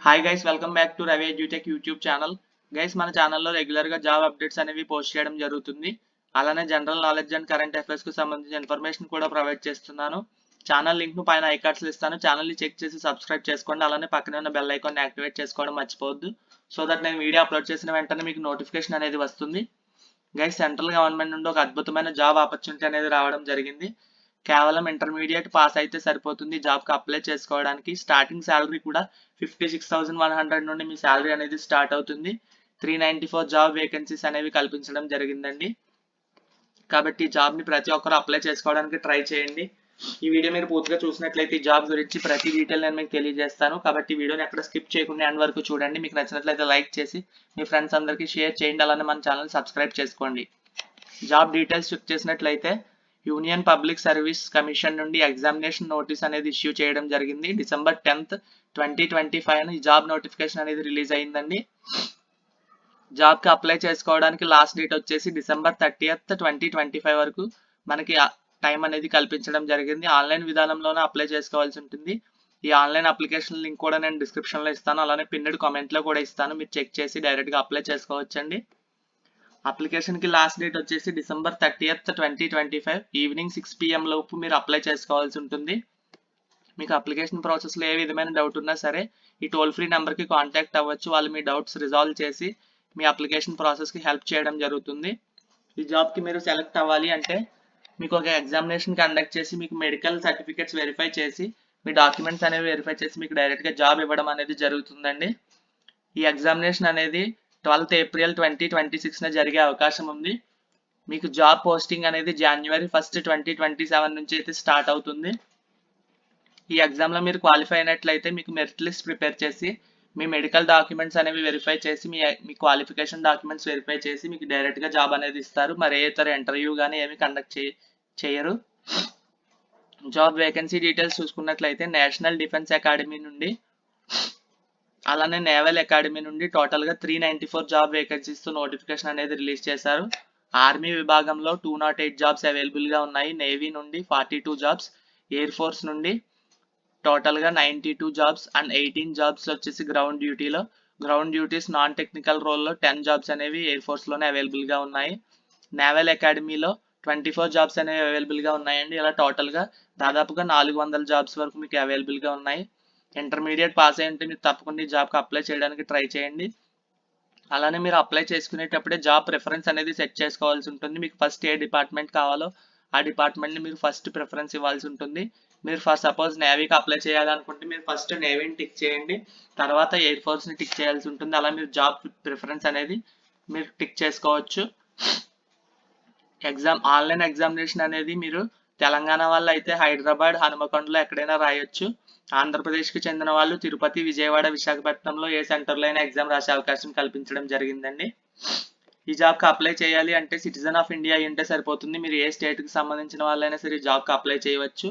Hi guys, welcome back to Ravi edutech YouTube channel. Guys, మన ఛానల్లో రెగ్యులర్గా జాబ్ అప్డేట్స్ అనేవి పోస్ట్ చేయడం జరుగుతుంది. అలానే జనరల్ నాలెడ్జ్ అండ్ కరెంట్ అఫైర్స్కి సంబంధించిన ఇన్ఫర్మేషన్ కూడా ప్రొవైడ్ చేస్తున్నాను. ఛానల్ లింక్ను పైన ఐకార్డ్స్లో ఇస్తాను. ఛానల్ని చెక్ చేసి సబ్స్క్రైబ్ చేసుకోండి. అలానే పక్కనే ఉన్న బెల్ ఐకాన్ని యాక్టివేట్ చేసుకోవడం మర్చిపోవద్దు. సో దట్ నేను వీడియో అప్లోడ్ చేసిన వెంటనే మీకు నోటిఫికేషన్ అనేది వస్తుంది. గైస్, సెంట్రల్ గవర్నమెంట్ నుండి ఒక అద్భుతమైన జాబ్ ఆపర్చునిటీ అనేది రావడం జరిగింది. కేవలం ఇంటర్మీడియట్ పాస్ అయితే సరిపోతుంది జాబ్కి అప్లై చేసుకోవడానికి. స్టార్టింగ్ శాలరీ కూడా 56,100 నుండి మీ శాలరీ అనేది స్టార్ట్ అవుతుంది. 394 జాబ్ వేకెన్సీస్ అనేవి కల్పించడం జరిగిందండి. కాబట్టి ఈ జాబ్ని ప్రతి ఒక్కరు అప్లై చేసుకోవడానికి ట్రై చేయండి. ఈ వీడియో మీరు పూర్తిగా చూసినట్లయితే ఈ జాబ్ గురించి ప్రతి డీటెయిల్ నేను మీకు తెలియజేస్తాను. కాబట్టి వీడియోని ఎక్కడ స్కిప్ చేయకుండా ఎండ్ వరకు చూడండి. మీకు నచ్చినట్లయితే లైక్ చేసి మీ ఫ్రెండ్స్ అందరికీ షేర్ చేయండి. అలానే మన ఛానల్ సబ్స్క్రైబ్ చేసుకోండి. జాబ్ డీటెయిల్స్ చెక్ చేసినట్లయితే యూనియన్ పబ్లిక్ సర్వీస్ కమిషన్ నుండి ఎగ్జామినేషన్ నోటీస్ అనేది ఇష్యూ చేయడం జరిగింది. December 10th, 2025 ఈ జాబ్ నోటిఫికేషన్ అనేది రిలీజ్ అయిందండి. జాబ్కి అప్లై చేసుకోవడానికి లాస్ట్ డేట్ వచ్చేసి December 30th, 2025 వరకు మనకి టైం అనేది కల్పించడం జరిగింది. ఆన్లైన్ విధానంలోనే అప్లై చేసుకోవాల్సి ఉంటుంది. ఈ ఆన్లైన్ అప్లికేషన్ లింక్ కూడా నేను డిస్క్రిప్షన్లో ఇస్తాను. అలానే పిన్నెడ్ కామెంట్లో కూడా ఇస్తాను. మీరు చెక్ చేసి డైరెక్ట్గా అప్లై చేసుకోవచ్చండి. అప్లికేషన్కి లాస్ట్ డేట్ వచ్చేసి December 30th, 2025 ఈవినింగ్ 6 PM లోపు మీరు అప్లై చేసుకోవాల్సి ఉంటుంది. మీకు అప్లికేషన్ ప్రాసెస్లో ఏ విధమైన డౌట్ ఉన్నా సరే ఈ టోల్ ఫ్రీ నెంబర్కి కాంటాక్ట్ అవ్వచ్చు. వాళ్ళు మీ డౌట్స్ రిజాల్వ్ చేసి మీ అప్లికేషన్ ప్రాసెస్కి హెల్ప్ చేయడం జరుగుతుంది. ఈ జాబ్కి మీరు సెలెక్ట్ అవ్వాలి అంటే మీకు ఒక ఎగ్జామినేషన్ కండక్ట్ చేసి మీకు మెడికల్ సర్టిఫికేట్స్ వెరిఫై చేసి మీ డాక్యుమెంట్స్ అనేవి వెరిఫై చేసి మీకు డైరెక్ట్గా జాబ్ ఇవ్వడం అనేది జరుగుతుందండి. ఈ ఎగ్జామినేషన్ అనేది 12th April 2026 జరిగే అవకాశం ఉంది. మీకు జాబ్ పోస్టింగ్ అనేది January 1st, 2027 నుంచి అయితే స్టార్ట్ అవుతుంది. ఈ ఎగ్జామ్లో మీరు క్వాలిఫై అయినట్లయితే మీకు మెరిట్ లిస్ట్ ప్రిపేర్ చేసి మీ మెడికల్ డాక్యుమెంట్స్ అనేవి వెరిఫై చేసి మీ క్వాలిఫికేషన్ డాక్యుమెంట్స్ వెరిఫై చేసి మీకు డైరెక్ట్గా జాబ్ అనేది ఇస్తారు. మరి ఏ ఇతర ఇంటర్వ్యూ కానీ ఏమి కండక్ట్ చేయరు. జాబ్ వేకెన్సీ డీటెయిల్స్ చూసుకున్నట్లయితే నేషనల్ డిఫెన్స్ అకాడమీ నుండి అలానే నేవల్ అకాడమీ నుండి టోటల్గా 394 జాబ్ వేకెన్సీస్తో నోటిఫికేషన్ అనేది రిలీజ్ చేశారు. ఆర్మీ విభాగంలో 208 జాబ్స్ అవైలబుల్గా ఉన్నాయి. నేవీ నుండి 42 జాబ్స్, ఎయిర్ ఫోర్స్ నుండి టోటల్గా 92 జాబ్స్ అండ్ 18 జాబ్స్ వచ్చేసి గ్రౌండ్ డ్యూటీస్ నాన్ టెక్నికల్ రోల్లో 10 జాబ్స్ అనేవి ఎయిర్ ఫోర్స్లోనే అవైలబుల్గా ఉన్నాయి. నేవల్ అకాడమీలో 24 జాబ్స్ అనేవి అవైలబుల్గా ఉన్నాయండి. ఇలా టోటల్గా దాదాపుగా 400 జాబ్స్ వరకు మీకు అవైలబుల్గా ఉన్నాయి. ఇంటర్మీడియట్ పాస్ అయి ఉంటే మీరు తప్పకుండా ఈ జాబ్కి అప్లై చేయడానికి ట్రై చేయండి. అలానే మీరు అప్లై చేసుకునేటప్పుడే జాబ్ ప్రిఫరెన్స్ అనేది సెట్ చేసుకోవాల్సి ఉంటుంది. మీకు ఫస్ట్ ఏ డిపార్ట్మెంట్ కావాలో ఆ డిపార్ట్మెంట్ని మీరు ఫస్ట్ ప్రిఫరెన్స్ ఇవ్వాల్సి ఉంటుంది. మీరు ఫస్ట్ సపోజ్ నేవీకి అప్లై చేయాలనుకుంటే మీరు ఫస్ట్ నేవీని టిక్ చేయండి, తర్వాత ఎయిర్ ఫోర్స్ని టిక్ చేయాల్సి ఉంటుంది. అలా మీరు జాబ్ ప్రిఫరెన్స్ అనేది మీరు టిక్ చేసుకోవచ్చు. ఆన్లైన్ ఎగ్జామినేషన్ అనేది మీరు తెలంగాణ వాళ్ళు అయితే హైదరాబాద్, హనుమకొండలో ఎక్కడైనా రాయొచ్చు. ఆంధ్రప్రదేశ్కి చెందిన వాళ్ళు తిరుపతి, విజయవాడ, విశాఖపట్నంలో ఏ సెంటర్లో అయినా ఎగ్జామ్ రాసే అవకాశం కల్పించడం జరిగిందండి. ఈ జాబ్కి అప్లై చేయాలి అంటే సిటిజన్ ఆఫ్ ఇండియా అయి ఉంటే సరిపోతుంది. మీరు ఏ స్టేట్కి సంబంధించిన వాళ్ళైనా సరే ఈ జాబ్కి అప్లై చేయవచ్చు.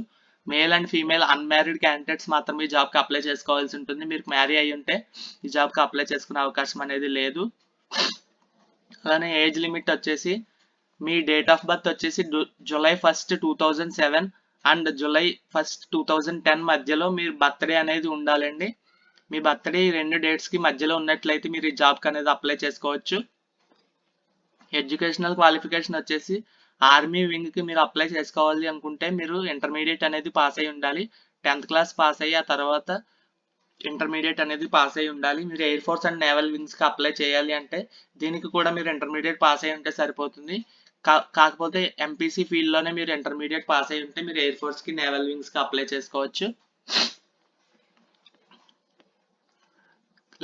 Male and female unmarried candidates మాత్రమే ఈ జాబ్కి అప్లై చేసుకోవాల్సి ఉంటుంది. మీరు మ్యారీ అయి ఉంటే ఈ జాబ్కి అప్లై చేసుకునే అవకాశం అనేది లేదు. అలానే ఏజ్ లిమిట్ వచ్చేసి మీ డేట్ ఆఫ్ బర్త్ వచ్చేసి July 1st, 2007 and July 1st, 2010 మధ్యలో మీరు బర్త్డే అనేది ఉండాలండి. మీ బర్త్డే ఈ 2 డేట్స్కి మధ్యలో ఉన్నట్లయితే మీరు ఈ జాబ్కి అనేది అప్లై చేసుకోవచ్చు. ఎడ్యుకేషనల్ క్వాలిఫికేషన్ వచ్చేసి ఆర్మీ వింగ్కి మీరు అప్లై చేసుకోవాలి అనుకుంటే మీరు ఇంటర్మీడియట్ అనేది పాస్ అయి ఉండాలి. 10th క్లాస్ పాస్ అయ్యి ఆ తర్వాత ఇంటర్మీడియట్ అనేది పాస్ అయి ఉండాలి. మీరు ఎయిర్ ఫోర్స్ అండ్ నేవల్ వింగ్స్కి అప్లై చేయాలి అంటే దీనికి కూడా మీరు ఇంటర్మీడియట్ పాస్ అయి ఉంటే సరిపోతుంది. కాకపోతే ఎంపీసీ ఫీల్డ్లోనే మీరు ఇంటర్మీడియట్ పాస్ అయి ఉంటే మీరు ఎయిర్ ఫోర్స్కి, నేవల్ వింగ్స్కి అప్లై చేసుకోవచ్చు.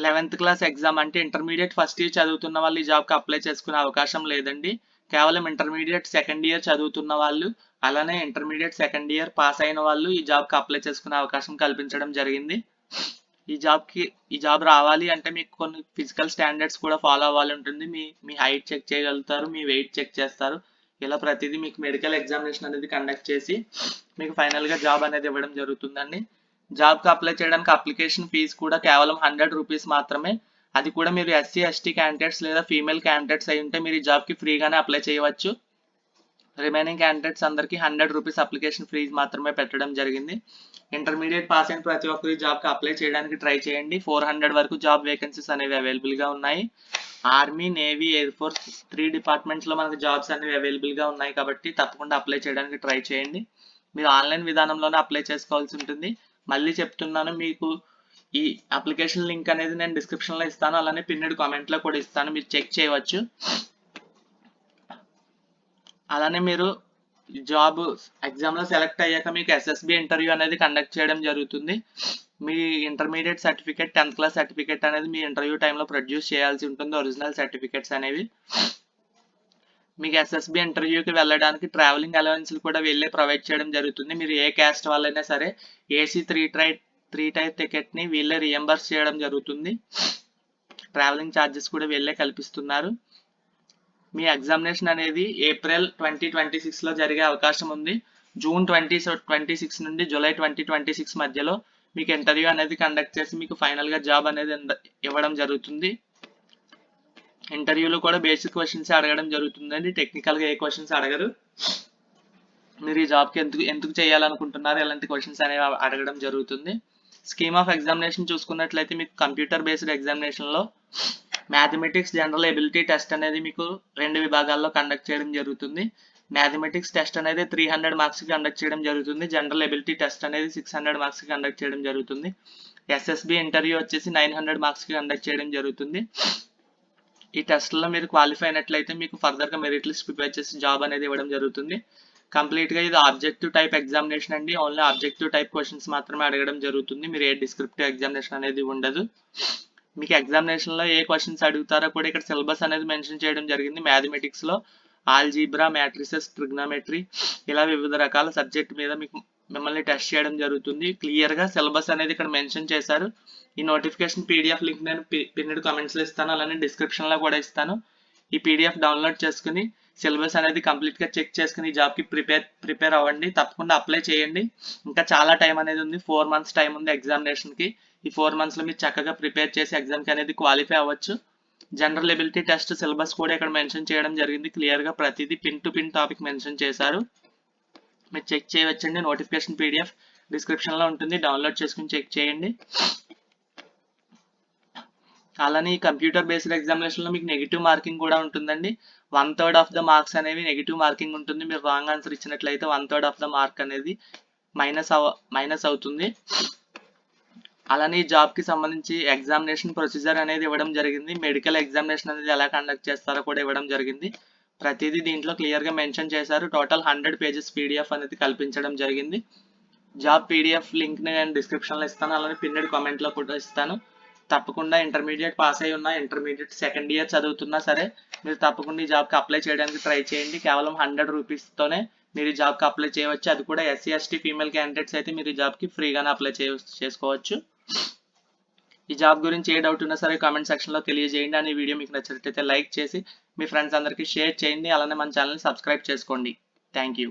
11th క్లాస్ ఎగ్జామ్ అంటే ఇంటర్మీడియట్ ఫస్ట్ ఇయర్ చదువుతున్న వాళ్ళు ఈ జాబ్కి అప్లై చేసుకునే అవకాశం లేదండి. కేవలం ఇంటర్మీడియట్ సెకండ్ ఇయర్ చదువుతున్న వాళ్ళు అలానే ఇంటర్మీడియట్ సెకండ్ ఇయర్ పాస్ అయిన వాళ్ళు ఈ జాబ్కి అప్లై చేసుకునే అవకాశం కల్పించడం జరిగింది. ఈ జాబ్ రావాలి అంటే మీకు కొన్ని ఫిజికల్ స్టాండర్డ్స్ కూడా ఫాలో అవ్వాలి ఉంటుంది. మీ హైట్ చెక్ చేయగలుగుతారు, మీ వెయిట్ చెక్ చేస్తారు. ఇలా ప్రతిదీ మీకు మెడికల్ ఎగ్జామినేషన్ అనేది కండక్ట్ చేసి మీకు ఫైనల్గా జాబ్ అనేది ఇవ్వడం జరుగుతుందండి. జాబ్కి అప్లై చేయడానికి అప్లికేషన్ ఫీజు కూడా కేవలం 100 రూపీస్ మాత్రమే. అది కూడా మీరు SC, ST క్యాండిడేట్స్ లేదా ఫీమేల్ క్యాండిడేట్స్ అయి ఉంటే మీరు ఈ జాబ్కి ఫ్రీగానే అప్లై చేయవచ్చు. రిమైనింగ్ క్యాండిడేట్స్ అందరికీ 100 రూపీస్ అప్లికేషన్ ఫీజు మాత్రమే పెట్టడం జరిగింది. ఇంటర్మీడియట్ పాస్ అయిన ప్రతి ఒక్కరు ఈ జాబ్కి అప్లై చేయడానికి ట్రై చేయండి. 400 వరకు జాబ్ వేకెన్సీస్ అనేవి అవైలబుల్గా ఉన్నాయి. ఆర్మీ, నేవీ, ఎయిర్ ఫోర్స్ 3 డిపార్ట్మెంట్స్లో మనకు జాబ్స్ అనేవి అవైలబుల్గా ఉన్నాయి కాబట్టి తప్పకుండా అప్లై చేయడానికి ట్రై చేయండి. మీరు ఆన్లైన్ విధానంలోనే అప్లై చేసుకోవాల్సి ఉంటుంది. మళ్ళీ చెప్తున్నాను, మీకు ఈ అప్లికేషన్ లింక్ అనేది నేను డిస్క్రిప్షన్లో ఇస్తాను, అలానే పిన్నెడ్ కామెంట్లో కూడా ఇస్తాను, మీరు చెక్ చేయవచ్చు. అలానే మీరు జాబ్ ఎగ్జామ్లో సెలెక్ట్ అయ్యాక మీకు ఎస్ఎస్బి ఇంటర్వ్యూ అనేది కండక్ట్ చేయడం జరుగుతుంది. మీ intermediate certificate, 10th class certificate అనేది మీ ఇంటర్వ్యూ టైంలో ప్రొడ్యూస్ చేయాల్సి ఉంటుంది, ఒరిజినల్ సర్టిఫికేట్స్ అనేవి. మీకు ఎస్ఎస్బి ఇంటర్వ్యూకి వెళ్ళడానికి ట్రావెలింగ్ అలవెన్స్లు కూడా వెళ్ళే ప్రొవైడ్ చేయడం జరుగుతుంది. మీరు ఏ క్యాస్ట్ వాళ్ళైనా సరే ఏసీ 3 టైర్ టికెట్ని వీళ్ళే రియంబర్స్ చేయడం జరుగుతుంది. ట్రావెలింగ్ ఛార్జెస్ కూడా వీళ్ళే కల్పిస్తున్నారు. మీ ఎగ్జామినేషన్ అనేది ఏప్రిల్ 2026లో జరిగే అవకాశం ఉంది. జూన్ 2026 నుండి జూలై 2026 మధ్యలో మీకు ఇంటర్వ్యూ అనేది కండక్ట్ చేసి మీకు ఫైనల్గా జాబ్ అనేది ఇవ్వడం జరుగుతుంది. ఇంటర్వ్యూలో కూడా బేసిక్ క్వశ్చన్స్ అడగడం జరుగుతుందండి, టెక్నికల్గా ఏ క్వశ్చన్స్ అడగరు. మీరు ఈ జాబ్కి ఎందుకు చేయాలనుకుంటున్నారు, ఎలాంటి క్వశ్చన్స్ అనేవి అడగడం జరుగుతుంది. స్కీమ్ ఆఫ్ ఎగ్జామినేషన్ చూసుకున్నట్లయితే మీకు కంప్యూటర్ బేస్డ్ ఎగ్జామినేషన్లో మ్యాథమెటిక్స్ జనరల్ ఎబిలిటీ టెస్ట్ అనేది మీకు 2 విభాగాల్లో కండక్ట్ చేయడం జరుగుతుంది. మ్యాథమెటిక్స్ టెస్ట్ అనేది 300 మార్క్స్కి కండక్ట్ చేయడం జరుగుతుంది. జనరల్ ఎబిలిటీ టెస్ట్ అనేది 600 మార్క్స్కి కండక్ట్ చేయడం జరుగుతుంది. ఎస్ఎస్బి ఇంటర్వ్యూ వచ్చేసి 900 మార్క్స్కి కండక్ట్ చేయడం జరుగుతుంది. ఈ టెస్ట్లో మీరు క్వాలిఫై అయినట్లయితే మీకు ఫర్దర్గా మెరిట్ లిస్ట్ ప్రిపేర్ చేసి జాబ్ అనేది ఇవ్వడం జరుగుతుంది. కంప్లీట్గా ఇది ఆబ్జెక్టివ్ టైప్ ఎగ్జామినేషన్ అండి, ఓన్లీ ఆబ్జెక్టివ్ టైప్ క్వశ్చన్స్ మాత్రమే అడగడం జరుగుతుంది. మీరు ఏ డిస్క్రిప్టివ్ ఎగ్జామినేషన్ అనేది ఉండదు. మీకు ఎగ్జామినేషన్లో ఏ క్వశ్చన్స్ అడుగుతారో కూడా ఇక్కడ సిలబస్ అనేది మెన్షన్ చేయడం జరిగింది. మ్యాథమెటిక్స్లో ఆల్జీబ్రా, మ్యాట్రిసెస్, ట్రిగ్నోమెట్రీ ఇలా వివిధ రకాల సబ్జెక్ట్ మీద మిమ్మల్ని టెస్ట్ చేయడం జరుగుతుంది. క్లియర్గా సిలబస్ అనేది ఇక్కడ మెన్షన్ చేశారు. ఈ నోటిఫికేషన్ పీడిఎఫ్ లింక్ నేను పిన్నెడ్ కామెంట్స్లో ఇస్తాను, అలానే డిస్క్రిప్షన్లో కూడా ఇస్తాను. ఈ పీడిఎఫ్ డౌన్లోడ్ చేసుకుని సిలబస్ అనేది కంప్లీట్గా చెక్ చేసుకుని ఈ జాబ్కి ప్రిపేర్ అవ్వండి. తప్పకుండా అప్లై చేయండి. ఇంకా చాలా టైం అనేది ఉంది, 4 months టైం ఉంది ఎగ్జామినేషన్కి. ఈ 4 monthsలో మీరు చక్కగా ప్రిపేర్ చేసి ఎగ్జామ్కి అనేది క్వాలిఫై అవ్వచ్చు. జనరల్ ఎబిలిటీ టెస్ట్ సిలబస్ కూడా ఇక్కడ మెన్షన్ చేయడం జరిగింది. క్లియర్గా ప్రతిదీ pin to pin topic mention చేశారు, మీరు చెక్ చేయవచ్చండి. నోటిఫికేషన్ పీడిఎఫ్ డిస్క్రిప్షన్లో ఉంటుంది, డౌన్లోడ్ చేసుకుని చెక్ చేయండి. అలానే ఈ కంప్యూటర్ బేస్డ్ ఎగ్జామినేషన్లో మీకు నెగిటివ్ మార్కింగ్ కూడా ఉంటుందండి. 1/3 ఆఫ్ ద మార్క్స్ అనేవి నెగిటివ్ మార్కింగ్ ఉంటుంది. మీరు రాంగ్ ఆన్సర్ ఇచ్చినట్లయితే 1/3 ఆఫ్ ద మార్క్ అనేది మైనస్ అవుతుంది. అలానే ఈ జాబ్కి సంబంధించి ఎగ్జామినేషన్ ప్రొసీజర్ అనేది ఇవ్వడం జరిగింది. మెడికల్ ఎగ్జామినేషన్ అనేది ఎలా కండక్ట్ చేస్తారో కూడా ఇవ్వడం జరిగింది. ప్రతిదీ దీంట్లో క్లియర్గా మెన్షన్ చేశారు. టోటల్ 100 pages పీడిఎఫ్ అనేది కల్పించడం జరిగింది. జాబ్ పీడిఎఫ్ లింక్ని నేను డిస్క్రిప్షన్లో ఇస్తాను, అలానే పిన్నెడ్ కామెంట్లో కూడా ఇస్తాను. తప్పకుండా ఇంటర్మీడియట్ పాస్ అయి ఉన్నా, ఇంటర్మీడియట్ సెకండ్ ఇయర్ చదువుతున్నా సరే మీరు తప్పకుండా ఈ జాబ్కి అప్లై చేయడానికి ట్రై చేయండి. కేవలం 100 రూపీస్తోనే మీరు ఈ జాబ్కి అప్లై చేయవచ్చు. అది కూడా SC ST ఫీమేల్ క్యాండిడేట్స్ అయితే మీరు ఈ జాబ్కి ఫ్రీగానే అప్లై చేసుకోవచ్చు. ఈ జాబ్ గురించి ఏ డౌట్ ఉన్నా సరే కామెంట్ సెక్షన్లో తెలియజేయండి. అని ఈ వీడియో మీకు నచ్చినట్లయితే లైక్ చేసి మీ ఫ్రెండ్స్ అందరికీ షేర్ చేయండి. అలానే మన ఛానల్ని సబ్స్క్రైబ్ చేసుకోండి. Thank you.